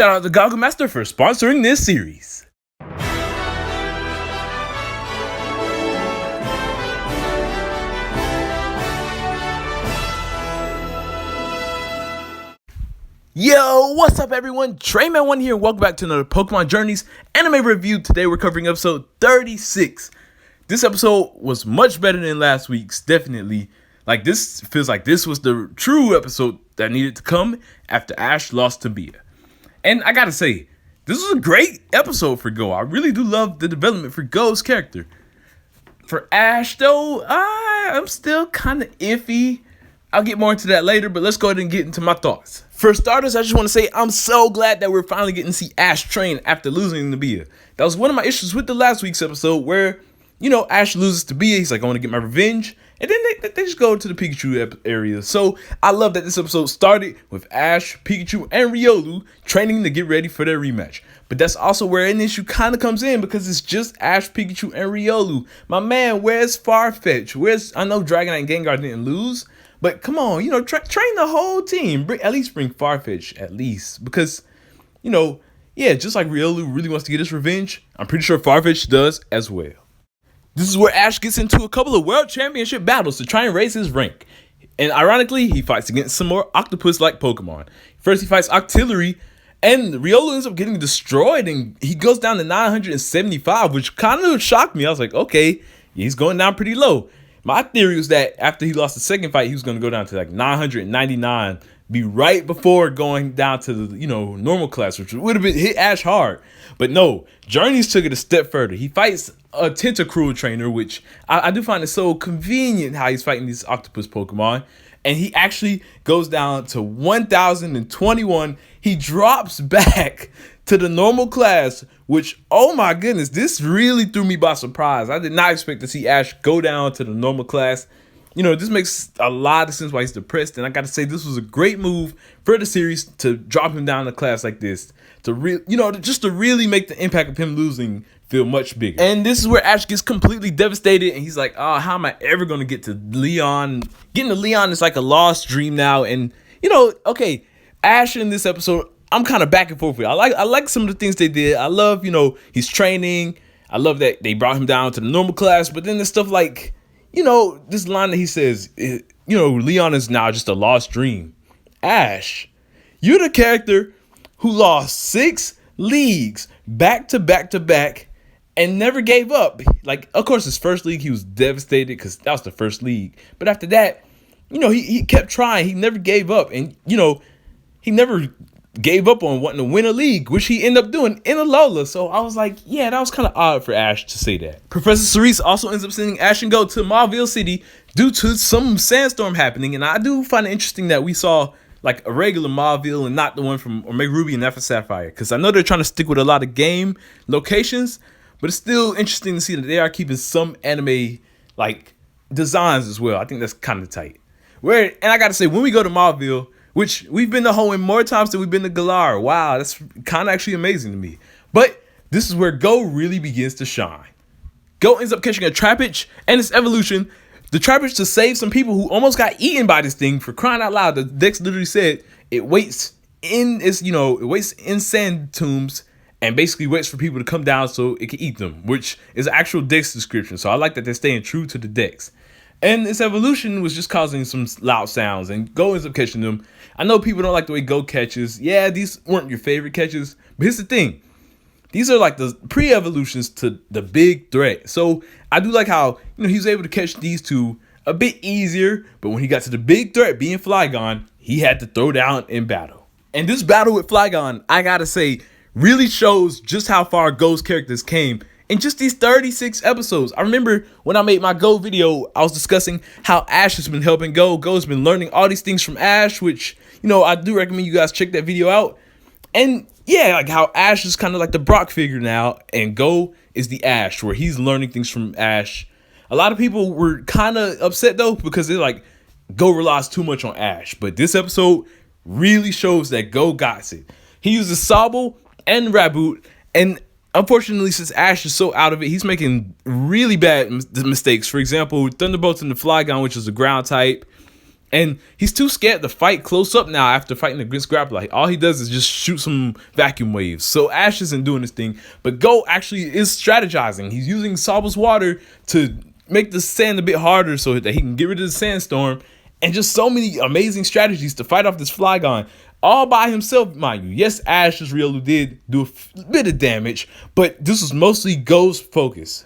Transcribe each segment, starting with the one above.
Shout out to Goggle Master for sponsoring this series. Yo, what's up everyone? Treyman1 here, and welcome back to another Pokémon Journeys anime review. Today we're covering episode 36. This episode was much better than last week's, definitely. Like, this feels like this was the true episode that needed to come after Ash lost to Bia. And I gotta say, this was a great episode for Go. I really do love the development for Go's character. For Ash though, I'm still kind of iffy. I'll get more into that later, but let's go ahead and get into my thoughts. For starters, I just want to say I'm so glad that we're finally getting to see Ash train after losing to Bia. That was one of my issues with the last week's episode where, Ash loses to Bia. He's like, I want to get my revenge. And then they just go to the Pikachu area. So I love that this episode started with Ash, Pikachu, and Riolu training to get ready for their rematch. But that's also where an issue kind of comes in because it's just Ash, Pikachu, and Riolu. My man, where's Farfetch? I know Dragonite and Gengar didn't lose. But come on, train the whole team. At least bring Farfetch, at least. Because, just like Riolu really wants to get his revenge, I'm pretty sure Farfetch does as well. This is where Ash gets into a couple of World Championship battles to try and raise his rank. And ironically, he fights against some more octopus-like Pokemon. First, he fights Octillery, and Riolu ends up getting destroyed, and he goes down to 975, which kind of shocked me. I was like, okay, he's going down pretty low. My theory was that after he lost the second fight, he was going to go down to like 999, be right before going down to the, normal class, which would have been hit Ash hard. But no, Journeys took it a step further. He fights a Tentacruel trainer, which I do find it so convenient how he's fighting these octopus Pokemon. And he actually goes down to 1021. He drops back to the normal class, which, oh my goodness, this really threw me by surprise. I did not expect to see Ash go down to the normal class. This makes a lot of sense why he's depressed. And I got to say, this was a great move for the series to drop him down to class like this. To really make the impact of him losing feel much bigger. And this is where Ash gets completely devastated. And he's like, oh, how am I ever going to get to Leon? Getting to Leon is like a lost dream now. And, okay, Ash in this episode, I'm kind of back and forth with. I like some of the things they did. I love, he's training. I love that they brought him down to the normal class. But then there's stuff like, this line that he says, Leon is now just a lost dream. Ash, you're the character who lost 6 leagues back to back to back and never gave up. Like, of course, his first league, he was devastated because that was the first league. But after that, he kept trying. He never gave up. And, he never gave up on wanting to win a league, which he ended up doing in Alola. So I was like, yeah, that was kind of odd for Ash to say that. Professor Cerise also ends up sending Ash and Go to Mauville City due to some sandstorm happening. And I do find it interesting that we saw like a regular Mauville and not the one from Omega Ruby and Alpha Sapphire. Because I know they're trying to stick with a lot of game locations, but it's still interesting to see that they are keeping some anime like designs as well. I think that's kind of tight. And I got to say, when we go to Mauville, which we've been to Hoenn more times than we've been to Galar. Wow, that's kind of actually amazing to me. But this is where Go really begins to shine. Go ends up catching a Trapinch and its evolution. The Trapinch to save some people who almost got eaten by this thing. For crying out loud, the Dex literally said it waits in sand tombs and basically waits for people to come down so it can eat them, which is an actual Dex description. So I like that they're staying true to the Dex. And its evolution was just causing some loud sounds, and Go ends up catching them. I know people don't like the way Go catches. Yeah, these weren't your favorite catches, but here's the thing. These are like the pre-evolutions to the big threat. So I do like how, he was able to catch these two a bit easier, but when he got to the big threat, being Flygon, he had to throw down in battle. And this battle with Flygon, I gotta say, really shows just how far Go's characters came in just these 36 episodes. I remember when I made my Go video, I was discussing how Ash has been helping Go. Go's been learning all these things from Ash, which, I do recommend you guys check that video out. And yeah, like how Ash is kind of like the Brock figure now, and Go is the Ash, where he's learning things from Ash. A lot of people were kind of upset though, because they're like, Go relies too much on Ash. But this episode really shows that Go got it. He uses Sobble and Raboot, and unfortunately, since Ash is so out of it, he's making really bad mistakes. For example, Thunderbolts into Flygon, which is a ground type. And he's too scared to fight close up now after fighting against Grapple. Like, all he does is just shoot some vacuum waves. So Ash isn't doing this thing, but Go actually is strategizing. He's using Sabl's water to make the sand a bit harder so that he can get rid of the sandstorm. And just so many amazing strategies to fight off this Flygon. All by himself, mind you. Yes, Ash's Riolu did do a bit of damage, but this was mostly Go's focus.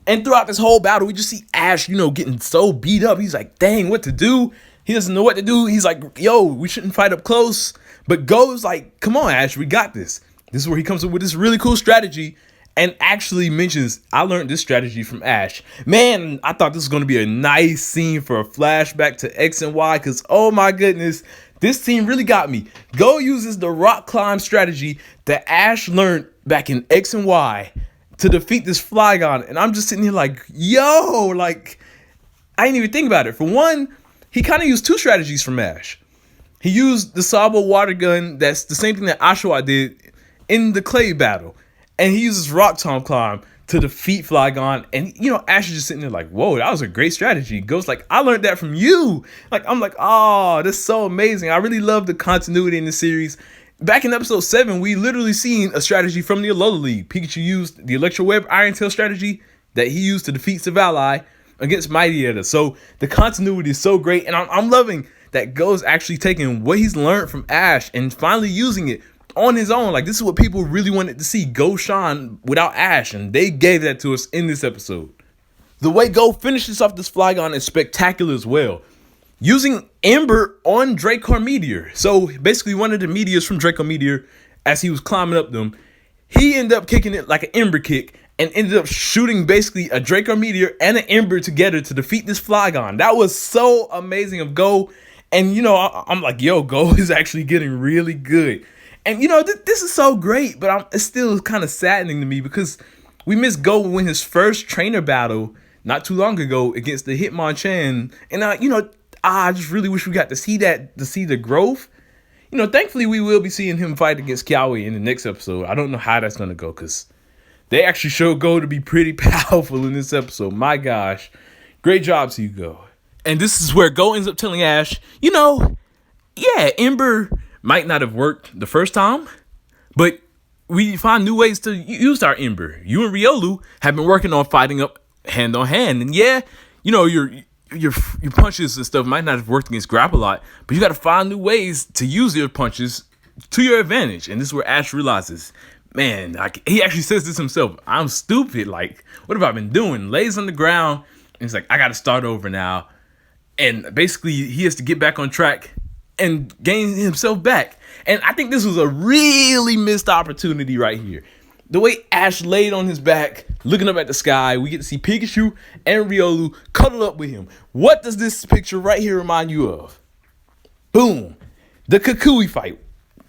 And throughout this whole battle, we just see Ash, getting so beat up. He's like, dang, what to do? He doesn't know what to do. He's like, yo, we shouldn't fight up close. But Go's like, come on, Ash, we got this. This is where he comes up with this really cool strategy and actually mentions, I learned this strategy from Ash. Man, I thought this was going to be a nice scene for a flashback to X and Y because, oh my goodness, this scene really got me. Go uses the rock climb strategy that Ash learned back in X and Y to defeat this Flygon. And I'm just sitting here like, yo, like, I didn't even think about it. For one, he kind of used two strategies from Ash. He used the Sabo water gun. That's the same thing that Ashwa did in the clay battle. And he uses rock tomb climb to defeat Flygon. And, Ash is just sitting there like, whoa, that was a great strategy. Goes like, I learned that from you. Like, I'm like, oh, that's so amazing. I really love the continuity in the series. Back in episode 7, we literally seen a strategy from the Alola League. Pikachu used the Electro Web Iron Tail strategy that he used to defeat Savali against Mighty Edda. So the continuity is so great, and I'm loving that Go's actually taking what he's learned from Ash and finally using it on his own. Like, this is what people really wanted to see, Go shine without Ash, and they gave that to us in this episode. The way Go finishes off this Flygon is spectacular as well, using Ember on Draco Meteor. So basically one of the meteors from Draco Meteor, as he was climbing up them, he ended up kicking it like an Ember kick and ended up shooting basically a Draco Meteor and an Ember together to defeat this Flygon. That was so amazing of Go. And, I'm like, yo, Go is actually getting really good. And, this is so great, but it's still kind of saddening to me because we missed Go win his first trainer battle not too long ago against the Hitmonchan. And, I just really wish we got to see that, to see the growth. Thankfully, we will be seeing him fight against Kiawe in the next episode. I don't know how that's going to go because they actually showed Go to be pretty powerful in this episode. My gosh. Great job to you, Go. And this is where Go ends up telling Ash, yeah, Ember might not have worked the first time, but we find new ways to use our Ember. You and Riolu have been working on fighting up hand on hand. And yeah, your punches and stuff might not have worked against Grapple a lot, but you got to find new ways to use your punches to your advantage. And this is where Ash realizes, man, like, he actually says this himself, I'm stupid. Like, what have I been doing? Lays on the ground and he's like, I got to start over now. And basically he has to get back on track and gain himself back. And I think this was a really missed opportunity right here. The way Ash laid on his back, looking up at the sky, we get to see Pikachu and Riolu cuddle up with him. What does this picture right here remind you of? Boom. The Kukui fight.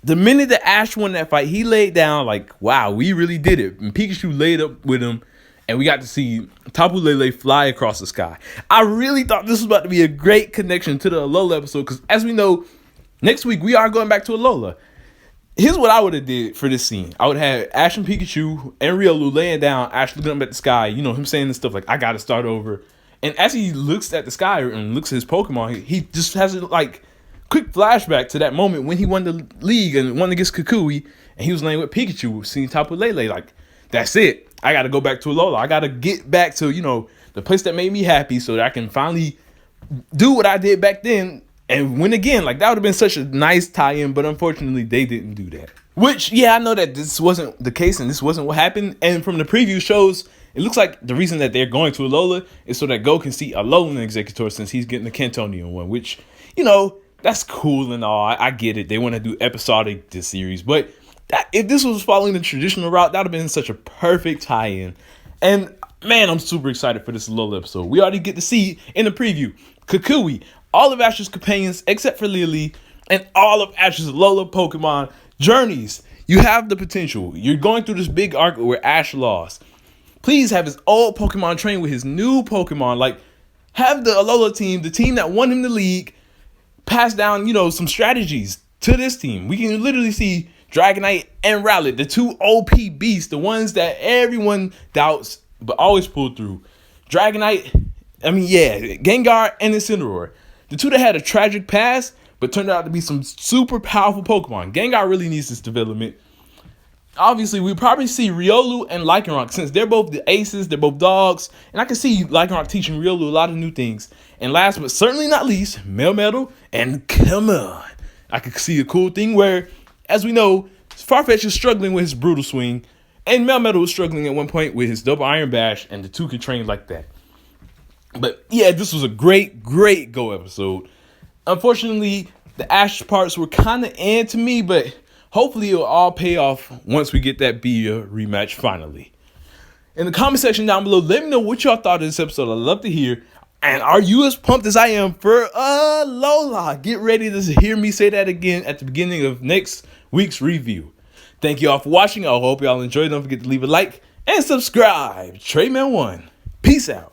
The minute that Ash won that fight, he laid down like, wow, we really did it. And Pikachu laid up with him, and we got to see Tapu Lele fly across the sky. I really thought this was about to be a great connection to the Alola episode, because as we know, next week we are going back to Alola. Here's what I would have did for this scene. I would have Ash and Pikachu and Riolu laying down, Ash looking up at the sky, him saying this stuff like, I got to start over. And as he looks at the sky and looks at his Pokemon, he just has a quick flashback to that moment when he won the league and won against Kukui, and he was laying with Pikachu, seeing Tapu Lele. Like, that's it. I got to go back to Alola. I got to get back to, the place that made me happy so that I can finally do what I did back then and win again. Like, that would have been such a nice tie-in, but unfortunately, they didn't do that. Which, yeah, I know that this wasn't the case and this wasn't what happened. And from the preview shows, it looks like the reason that they're going to Alola is so that Go can see Alolan Executor since he's getting the Cantonian one, which, that's cool and all. I get it. They want to do episodic this series. But if this was following the traditional route, that would have been such a perfect tie-in. And, man, I'm super excited for this Alola episode. We already get to see in the preview Kukui, all of Ash's companions except for Lily, and all of Ash's Alola Pokemon Journeys. You have the potential. You're going through this big arc where Ash lost. Please have his old Pokemon train with his new Pokemon. Like, have the Alola team, the team that won him the league, pass down, some strategies to this team. We can literally see Dragonite and Rowlet, the two OP beasts, the ones that everyone doubts but always pull through. Dragonite, Gengar and Incineroar. The two that had a tragic past, but turned out to be some super powerful Pokemon. Gengar really needs this development. Obviously, we probably see Riolu and Lycanroc, since they're both the aces, they're both dogs, and I can see Lycanroc teaching Riolu a lot of new things. And last but certainly not least, Melmetal and come on. I could see a cool thing where, as we know, Farfetch is struggling with his Brutal Swing, and Melmetal was struggling at one point with his Double Iron Bash, and the two could train like that. But yeah, this was a great Go episode. Unfortunately, the Ash parts were kind of to me, but hopefully it'll all pay off once we get that Bia rematch finally. In the comment section down below, let me know what y'all thought of this episode. I'd love to hear. And are you as pumped as I am for Alola? Get ready to hear me say that again at the beginning of next week's review. Thank you all for watching. I hope y'all enjoyed. Don't forget to leave a like and subscribe. TreyMan1. Peace out.